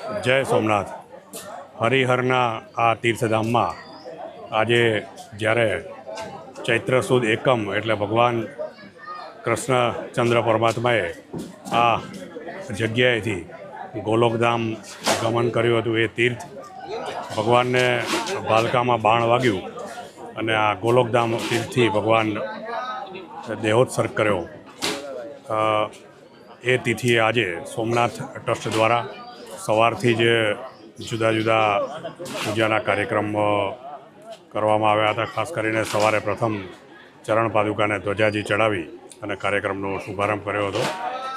જય સોમનાથ. હરિહરના આ તીર્થધામમાં આજે જ્યારે ચૈત્ર સુદ એકમ એટલે ભગવાન કૃષ્ણચંદ્ર પરમાત્માએ આ જગ્યાએથી ગોલોકધામ ગમન કર્યું હતું. એ તીર્થ ભગવાનને ભાલકામાં બાણ વાગ્યું અને આ ગોલોકધામ તીર્થથી ભગવાન દેહોત્સર્ગ કર્યો. એ તિથિએ આજે સોમનાથ ટ્રસ્ટ દ્વારા સવારથી જ જુદા જુદા પૂજાના કાર્યક્રમ કરવામાં આવ્યા હતા. ખાસ કરીને સવારે પ્રથમ ચરણ પાદુકાને ધ્વજાજી ચડાવી અને કાર્યક્રમનો શુભારંભ કર્યો હતો.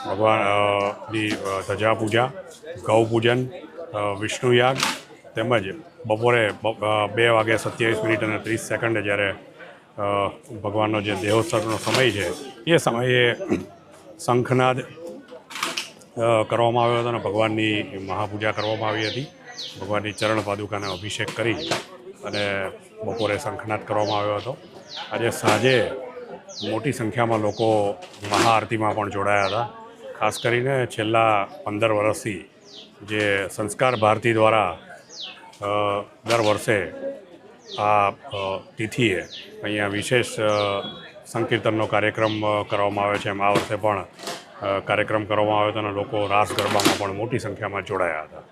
ભગવાનની ધજા પૂજા, ગૌ પૂજન, વિષ્ણુયાગ તેમજ બપોરે 2:27 અને 30 સેકન્ડે જ્યારે ભગવાનનો જે દેહોત્સર્ગનો સમય છે એ સમયે શંખનાદ કરવામાં આવ્યો હતો અને ભગવાનની મહાપૂજા કરવામાં આવી હતી. ભગવાનની ચરણ પાદુકાને અભિષેક કરી અને બપોરે શંખનાદ કરવામાં આવ્યો હતો. આજે સાંજે મોટી સંખ્યામાં લોકો મહાઆરતીમાં પણ જોડાયા હતા. ખાસ કરીને છેલ્લા 15 વર્ષથી જે સંસ્કાર ભારતી દ્વારા દર વર્ષે આ તિથિએ અહીંયા વિશેષ સંકીર્તનનો કાર્યક્રમ કરવામાં આવે છે. એમ આ વર્ષે પણ કાર્યક્રમ કરવામાં આવ્યો હતો અને લોકો રાસ ગરબામાં પણ મોટી સંખ્યામાં જોડાયા હતા.